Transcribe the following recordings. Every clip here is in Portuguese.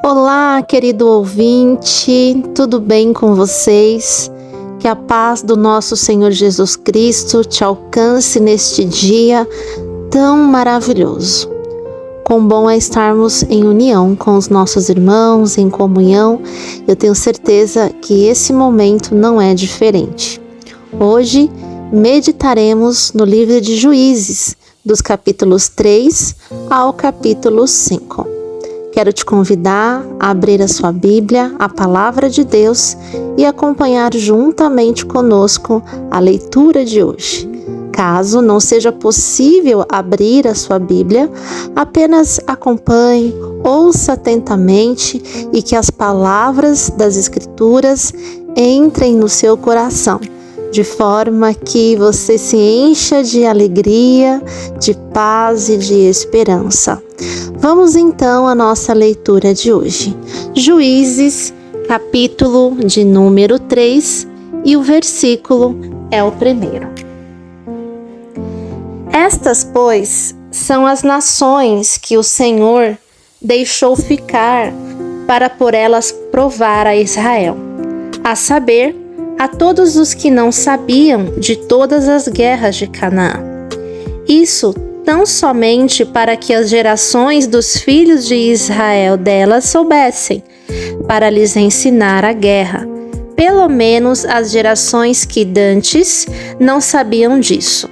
Olá, querido ouvinte, tudo bem com vocês? Que a paz do nosso Senhor Jesus Cristo te alcance neste dia tão maravilhoso. Quão bom é estarmos em união com os nossos irmãos, em comunhão. Eu tenho certeza que esse momento não é diferente. Hoje meditaremos no livro de Juízes, dos capítulos 3 ao capítulo 5. Quero te convidar a abrir a sua Bíblia, a Palavra de Deus, e acompanhar juntamente conosco a leitura de hoje. Caso não seja possível abrir a sua Bíblia, apenas acompanhe, ouça atentamente e que as palavras das Escrituras entrem no seu coração, de forma que você se encha de alegria, de paz e de esperança. Vamos então à nossa leitura de hoje. Juízes, capítulo de número 3, e o versículo é o primeiro. Estas, pois, são as nações que o Senhor deixou ficar para por elas provar a Israel, a saber, a todos os que não sabiam de todas as guerras de Canaã. Isso tão somente para que as gerações dos filhos de Israel delas soubessem, para lhes ensinar a guerra, pelo menos as gerações que dantes não sabiam disso.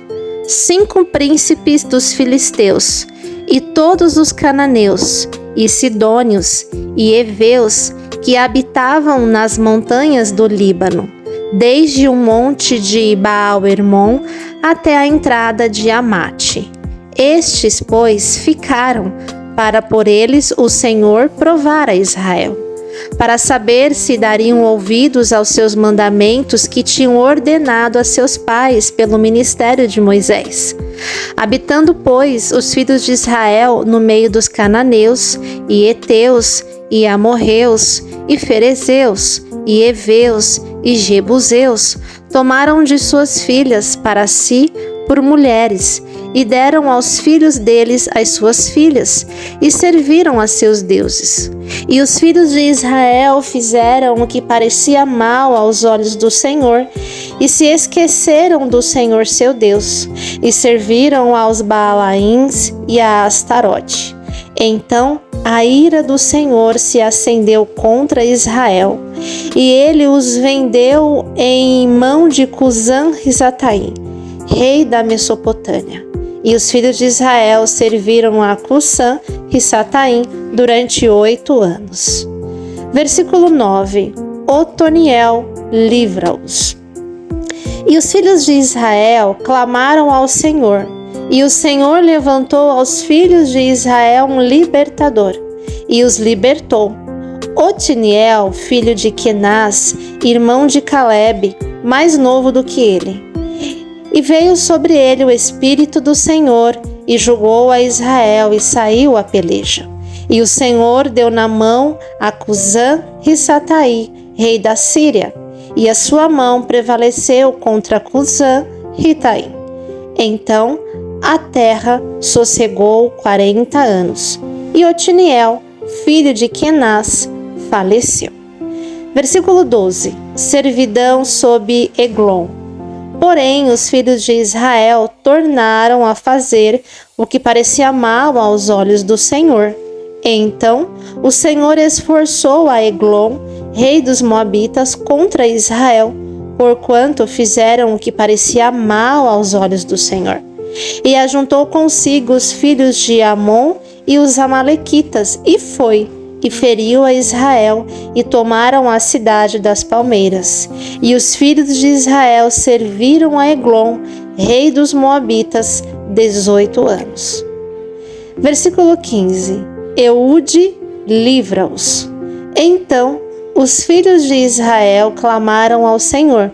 5 príncipes dos filisteus, e todos os cananeus, e sidônios, e heveus, que habitavam nas montanhas do Líbano, desde o monte de Baal-Hermon até a entrada de Amate. Estes, pois, ficaram para por eles o Senhor provar a Israel, para saber se dariam ouvidos aos seus mandamentos que tinham ordenado a seus pais pelo ministério de Moisés. Habitando, pois, os filhos de Israel no meio dos cananeus, e heteus, e amorreus, e ferezeus, e heveus, e jebuseus, tomaram de suas filhas para si por mulheres, e deram aos filhos deles as suas filhas, e serviram a seus deuses. E os filhos de Israel fizeram o que parecia mal aos olhos do Senhor, e se esqueceram do Senhor seu Deus, e serviram aos Baalaíns e a Astarote. Então a ira do Senhor se acendeu contra Israel, e ele os vendeu em mão de Cusã-Risataim, rei da Mesopotâmia. E os filhos de Israel serviram a Cusã-Risataim durante 8 anos. Versículo 9. Otoniel livra-os. E os filhos de Israel clamaram ao Senhor, e o Senhor levantou aos filhos de Israel um libertador, e os libertou. Otiniel, filho de Quenaz, irmão de Calebe, mais novo do que ele. E veio sobre ele o Espírito do Senhor, e julgou a Israel, e saiu a peleja. E o Senhor deu na mão a Cusã-Risataim, rei da Síria, e a sua mão prevaleceu contra Cusã-Risataim. Então a terra sossegou 40 anos, e Otiniel, filho de Quenaz, faleceu. Versículo 12. Servidão sob Eglon. Porém, os filhos de Israel tornaram a fazer o que parecia mal aos olhos do Senhor. Então, o Senhor esforçou a Eglon, rei dos Moabitas, contra Israel, porquanto fizeram o que parecia mal aos olhos do Senhor. E ajuntou consigo os filhos de Amon e os amalequitas, e foi, e feriu a Israel, e tomaram a cidade das palmeiras. E os filhos de Israel serviram a Eglon, rei dos Moabitas, 18 anos. Versículo 15. Eude livra-os. Então os filhos de Israel clamaram ao Senhor,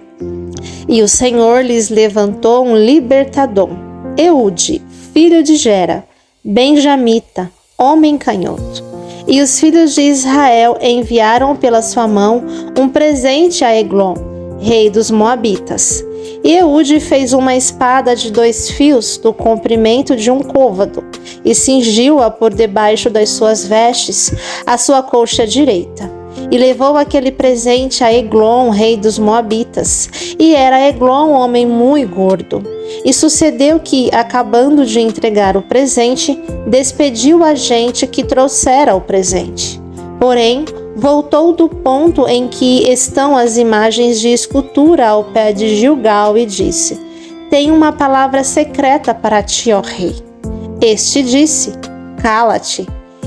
e o Senhor lhes levantou um libertador, Eude, filho de Gera, benjamita, homem canhoto. E os filhos de Israel enviaram pela sua mão um presente a Eglon, rei dos Moabitas. E Eude fez uma espada de 2 fios do comprimento de um côvado e cingiu-a por debaixo das suas vestes, à sua coxa direita. E levou aquele presente a Eglon, rei dos Moabitas. E era Eglon homem muito gordo. E sucedeu que, acabando de entregar o presente, despediu a gente que trouxera o presente. Porém, voltou do ponto em que estão as imagens de escultura ao pé de Gilgal e disse: Tenho uma palavra secreta para ti, ó rei. Este disse: Cala-te.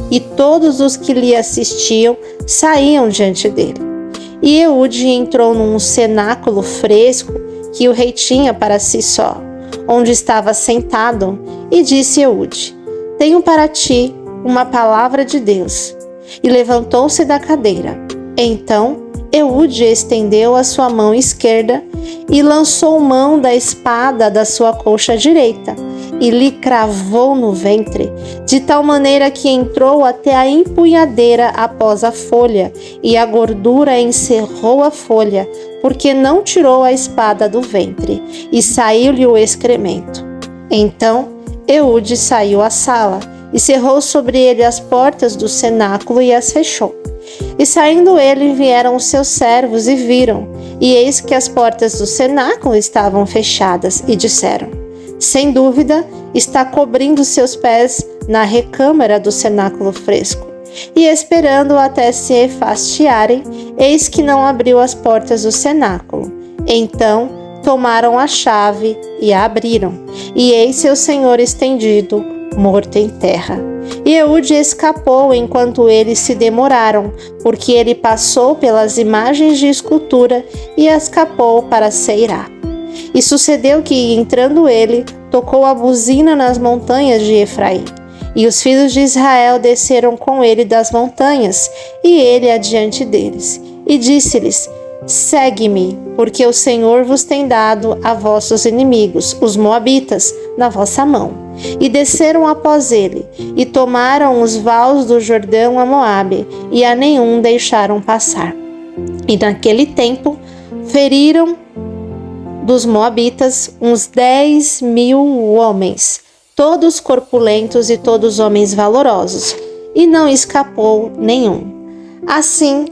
E todos os que lhe assistiam saíam diante dele. E Eude entrou num cenáculo fresco que o rei tinha para si só, onde estava sentado, e disse Eude: Tenho para ti uma palavra de Deus. E levantou-se da cadeira. Então Eude estendeu a sua mão esquerda e lançou mão da espada da sua coxa direita e lhe cravou no ventre, de tal maneira que entrou até a empunhadeira após a folha, e a gordura encerrou a folha, porque não tirou a espada do ventre, e saiu-lhe o excremento. Então Eude saiu à sala, e cerrou sobre ele as portas do cenáculo e as fechou. E saindo ele, vieram os seus servos e viram, e eis que as portas do cenáculo estavam fechadas, e disseram: Sem dúvida, está cobrindo seus pés na recâmara do cenáculo fresco. E esperando até se enfastiarem, eis que não abriu as portas do cenáculo. Então tomaram a chave e a abriram, e eis seu senhor estendido, morto em terra. E Eude escapou enquanto eles se demoraram, porque ele passou pelas imagens de escultura e escapou para Seirá. E sucedeu que, entrando ele, tocou a buzina nas montanhas de Efraim. E os filhos de Israel desceram com ele das montanhas, e ele adiante deles. E disse-lhes: Segue-me, porque o Senhor vos tem dado a vossos inimigos, os moabitas, na vossa mão. E desceram após ele, e tomaram os vales do Jordão a Moabe, e a nenhum deixaram passar. E naquele tempo feriram dos moabitas uns 10.000 homens, todos corpulentos e todos homens valorosos, e não escapou nenhum. Assim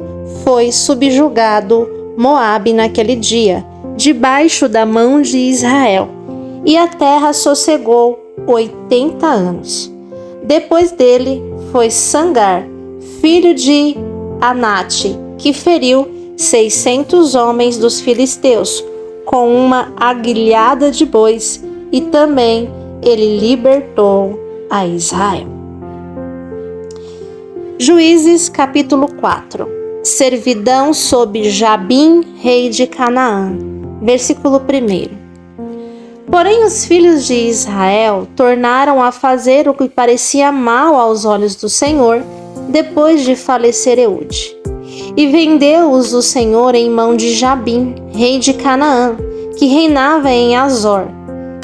foi subjugado Moabe naquele dia, debaixo da mão de Israel, e a terra sossegou 80 anos. Depois dele foi Sangar, filho de Anate, que feriu 600 homens dos filisteus, com uma aguilhada de bois, e também ele libertou a Israel. Juízes capítulo 4. Servidão sob Jabim, rei de Canaã. Versículo 1. Porém os filhos de Israel tornaram a fazer o que parecia mal aos olhos do Senhor, depois de falecer Eude. E vendeu-os o Senhor em mão de Jabim, rei de Canaã, que reinava em Azor.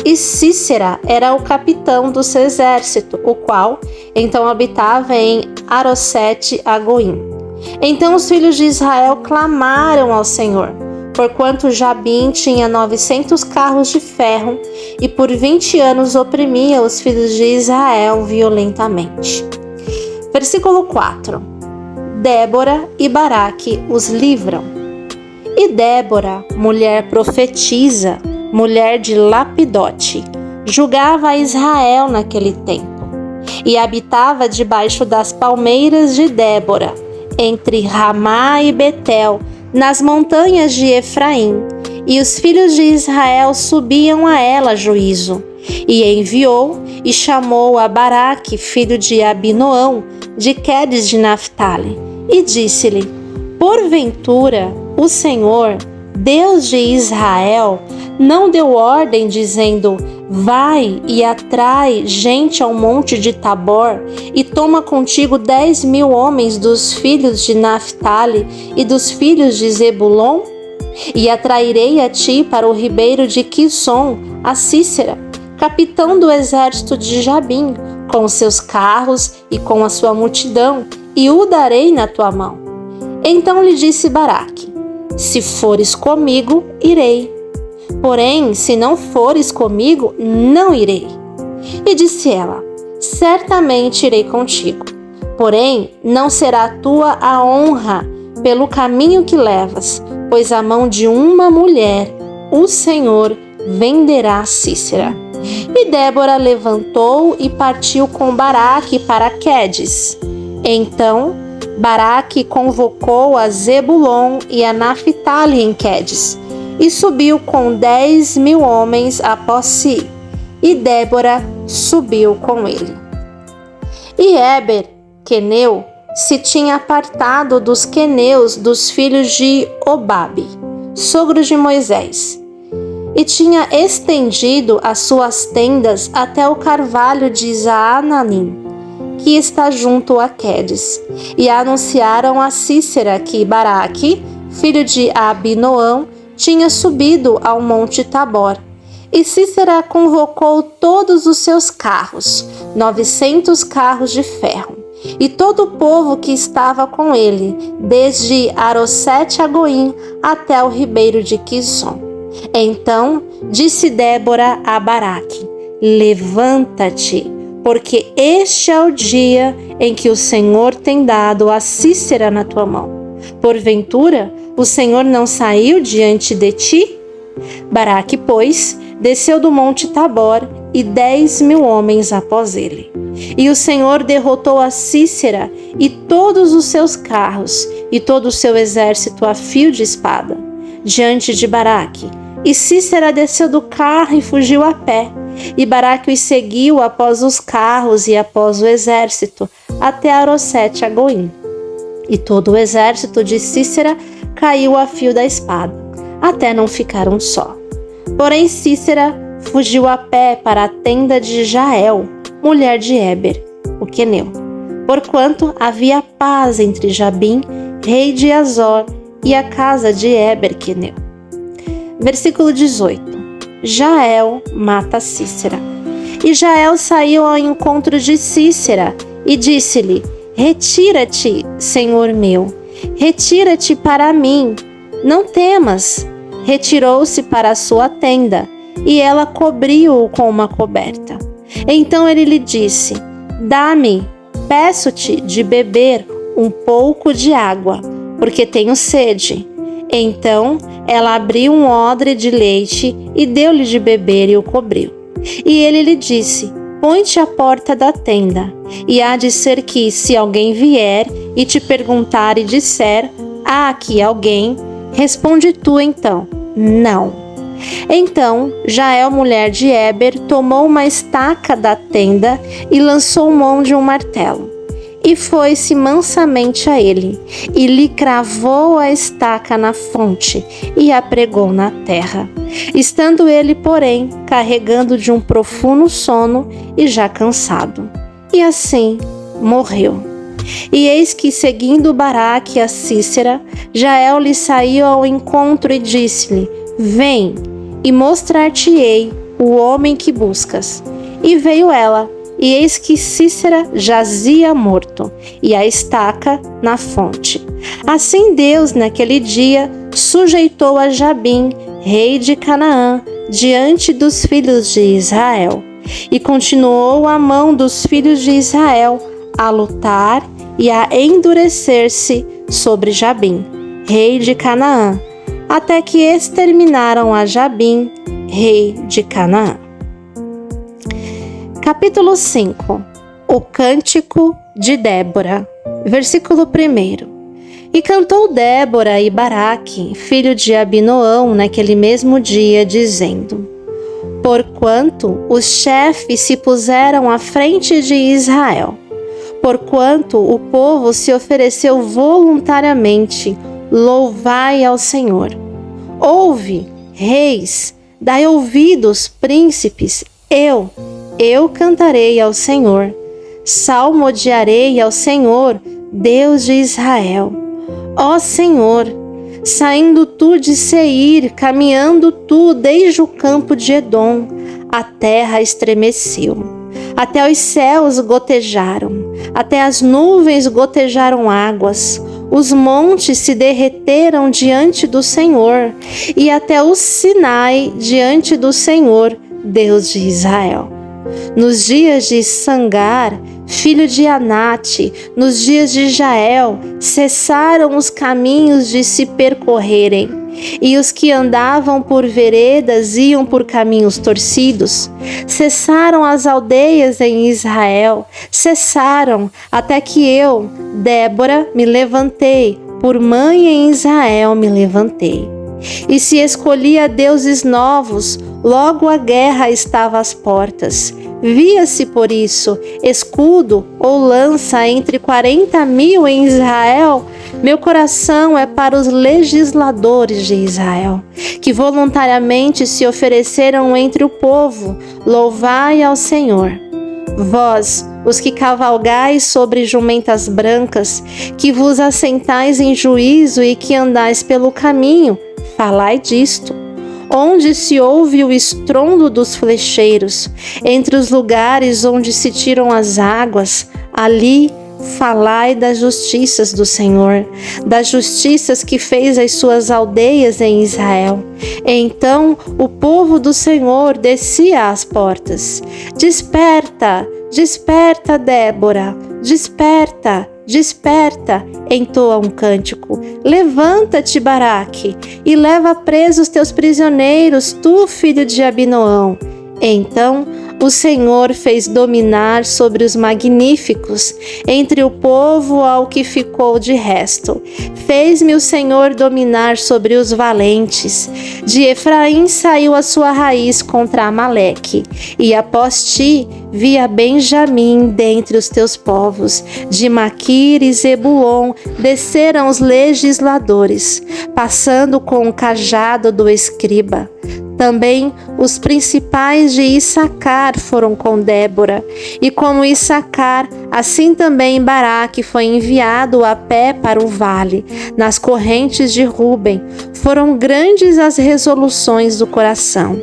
E Sísera era o capitão do seu exército, o qual então habitava em Arosete-Agoim. Então os filhos de Israel clamaram ao Senhor, porquanto Jabim tinha 900 carros de ferro e por 20 anos oprimia os filhos de Israel violentamente. Versículo 4. Débora e Baraque os livram. E Débora, mulher profetisa, mulher de Lapidote, julgava a Israel naquele tempo, e habitava debaixo das palmeiras de Débora, entre Ramá e Betel, nas montanhas de Efraim, e os filhos de Israel subiam a ela juízo. E enviou e chamou a Baraque, filho de Abinoão, de Quedes de Naphtali, e disse-lhe: Porventura, o Senhor, Deus de Israel, não deu ordem dizendo: Vai e atrai gente ao monte de Tabor, e toma contigo 10.000 homens dos filhos de Naphtali e dos filhos de Zebulon? E atrairei a ti para o ribeiro de Quisson a Sísera, capitão do exército de Jabim, com seus carros e com a sua multidão, e o darei na tua mão. Então lhe disse Baraque: Se fores comigo, irei. Porém, se não fores comigo, não irei. E disse ela: certamente irei contigo. Porém, não será tua a honra pelo caminho que levas, pois a mão de uma mulher o Senhor venderá Sísera. E Débora levantou e partiu com Baraque para Quedes. Então Baraque convocou a Zebulon e a Naphtali em Quedes, e subiu com 10.000 homens após si, e Débora subiu com ele. E Éber, queneu, se tinha apartado dos queneus dos filhos de Obabe, sogros de Moisés, e tinha estendido as suas tendas até o carvalho de Zaananim, que está junto a Quedes, e anunciaram a Sísera que Baraque, filho de Abinoão, tinha subido ao monte Tabor. E Sísera convocou todos os seus carros, 900 carros de ferro, e todo o povo que estava com ele, desde Arosete-Agoim até o ribeiro de Quizon. Então disse Débora a Baraque: levanta-te, porque este é o dia em que o Senhor tem dado a Sísera na tua mão. Porventura, o Senhor não saiu diante de ti? Baraque, pois, desceu do monte Tabor, e 10.000 homens após ele. E o Senhor derrotou a Sísera e todos os seus carros e todo o seu exército a fio de espada diante de Baraque. E Sísera desceu do carro e fugiu a pé. E Baraque os seguiu após os carros e após o exército até Arosete-Agoim. E todo o exército de Sísera caiu a fio da espada, até não ficar um só. Porém Sísera fugiu a pé para a tenda de Jael, mulher de Éber, o queneu, porquanto havia paz entre Jabim, rei de Azor, e a casa de Éber queneu. Versículo 18. Jael mata Sísera. E Jael saiu ao encontro de Sísera e disse-lhe: retira-te, senhor meu, retira-te para mim, não temas. Retirou-se para a sua tenda, e ela cobriu-o com uma coberta. Então ele lhe disse: dá-me, peço-te, de beber um pouco de água, porque tenho sede. Então ela abriu um odre de leite e deu-lhe de beber e o cobriu. E ele lhe disse: põe-te à porta da tenda, e há de ser que, se alguém vier e te perguntar e disser: há aqui alguém, responde tu então: não. Então Jael, mulher de Éber, tomou uma estaca da tenda e lançou mão de um martelo. E foi-se mansamente a ele, e lhe cravou a estaca na fronte, e a pregou na terra. Estando ele, porém, carregando de um profundo sono e já cansado. E assim morreu. E eis que, seguindo Baraque a Sísera, Jael lhe saiu ao encontro e disse-lhe: vem, e mostrar-te-ei o homem que buscas. E veio ela, e eis que Sísera jazia morto, e a estaca na fonte. Assim Deus, naquele dia, sujeitou a Jabim, rei de Canaã, diante dos filhos de Israel. E continuou a mão dos filhos de Israel a lutar e a endurecer-se sobre Jabim, rei de Canaã, até que exterminaram a Jabim, rei de Canaã. Capítulo 5. O Cântico de Débora. Versículo 1. E cantou Débora e Baraque, filho de Abinoão, naquele mesmo dia, dizendo: porquanto os chefes se puseram à frente de Israel, porquanto o povo se ofereceu voluntariamente, louvai ao Senhor. Ouve, reis, dai ouvidos, príncipes, eu cantarei ao Senhor, salmodiarei ao Senhor, Deus de Israel. Ó Senhor, saindo tu de Seir, caminhando tu desde o campo de Edom, a terra estremeceu, até os céus gotejaram, até as nuvens gotejaram águas, Os montes se derreteram diante do Senhor, e até o Sinai diante do Senhor, Deus de Israel. Nos dias de Sangar, filho de Anate, nos dias de Jael, cessaram os caminhos de se percorrerem, e os que andavam por veredas iam por caminhos torcidos. Cessaram as aldeias em Israel, cessaram, até que eu, Débora, me levantei, por mãe em Israel me levantei. E se escolhia deuses novos, logo a guerra estava às portas. Via-se por isso escudo ou lança entre 40.000 em Israel. Meu coração é para os legisladores de Israel, que voluntariamente se ofereceram entre o povo. Louvai ao Senhor. Vós, os que cavalgais sobre jumentas brancas, que vos assentais em juízo e que andais pelo caminho, falai disto. Onde se ouve o estrondo dos flecheiros, entre os lugares onde se tiram as águas, ali falai das justiças do Senhor, das justiças que fez as suas aldeias em Israel. Então o povo do Senhor descia às portas. Desperta, desperta, Débora, desperta, desperta, entoa um cântico. Levanta-te, Baraque, e leva presos teus prisioneiros, tu, filho de Abinoão. Então o Senhor fez dominar sobre os magníficos, entre o povo ao que ficou de resto. Fez-me o Senhor dominar sobre os valentes. De Efraim saiu a sua raiz contra Amaleque, e após ti via Benjamim dentre os teus povos. De Maquir e Zebulon desceram os legisladores, passando com o cajado do escriba. Também os principais de Issacar foram com Débora, e como Issacar, assim também Baraque foi enviado a pé para o vale, nas correntes de Ruben. Foram grandes as resoluções do coração,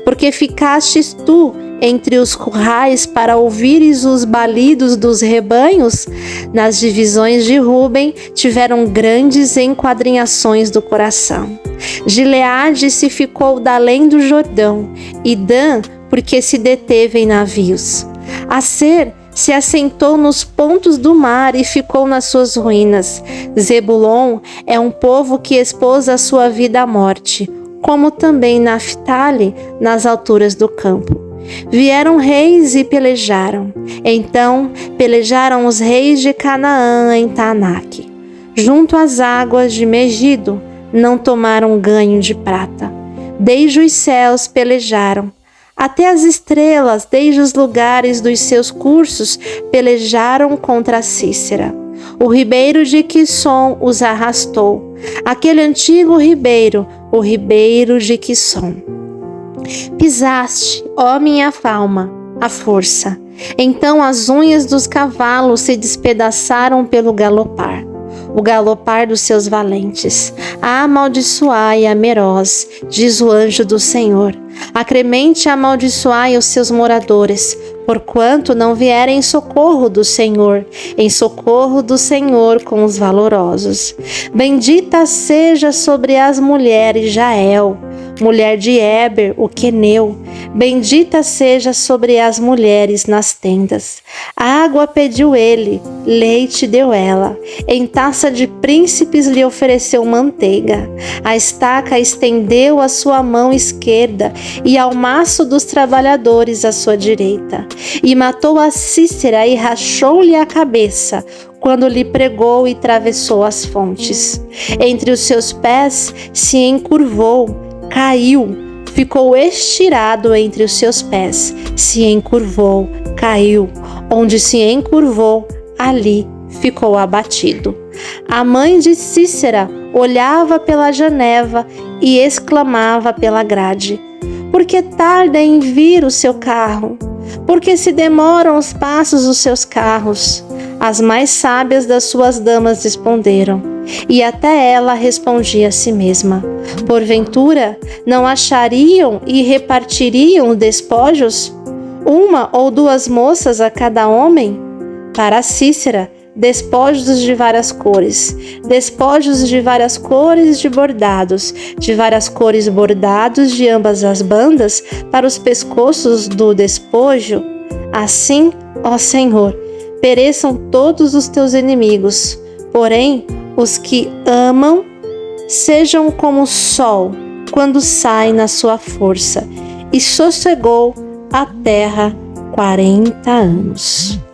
porque ficastes tu entre os currais para ouvires os balidos dos rebanhos. Nas divisões de Ruben tiveram grandes enquadrinhações do coração. Gileade se ficou da além do Jordão, e Dan, porque se deteve em navios. Aser se assentou nos pontos do mar e ficou nas suas ruínas. Zebulon é um povo que expôs a sua vida à morte, como também Naftali nas alturas do campo. Vieram reis e pelejaram. Então pelejaram os reis de Canaã em Taanaque. Junto às águas de Megido, não tomaram ganho de prata. Desde os céus pelejaram. Até as estrelas, desde os lugares dos seus cursos, pelejaram contra Cícera. O ribeiro de Quisson os arrastou. Aquele antigo ribeiro, o ribeiro de Quisson. Pisaste, ó minha alma, a força. Então as unhas dos cavalos se despedaçaram pelo galopar, o galopar dos seus valentes. Amaldiçoai a Meroz, diz o anjo do Senhor. Acremente amaldiçoai os seus moradores, porquanto não vierem em socorro do Senhor com os valorosos. Bendita seja sobre as mulheres Jael, mulher de Éber, o queneu. Bendita seja sobre as mulheres nas tendas. Água pediu ele, leite deu ela. Em taça de príncipes lhe ofereceu manteiga. A estaca estendeu a sua mão esquerda, e ao maço dos trabalhadores a sua direita. E matou a Cícera e rachou-lhe a cabeça, quando lhe pregou e travessou as fontes. Entre os seus pés se encurvou, caiu, ficou estirado entre os seus pés, se encurvou, caiu, onde se encurvou, ali ficou abatido. A mãe de Cícera olhava pela janela e exclamava pela grade: por que tarda em vir o seu carro? Por que se demoram os passos dos seus carros? As mais sábias das suas damas responderam, e até ela respondia a si mesma: porventura não achariam e repartiriam despojos? Uma ou duas moças a cada homem? Para Cícera despojos de várias cores de bordados, de várias cores bordados de ambas as bandas para os pescoços do despojo. Assim, ó Senhor, pereçam todos os teus inimigos, porém os que amam sejam como o sol quando sai na sua força. E sossegou a terra 40 anos.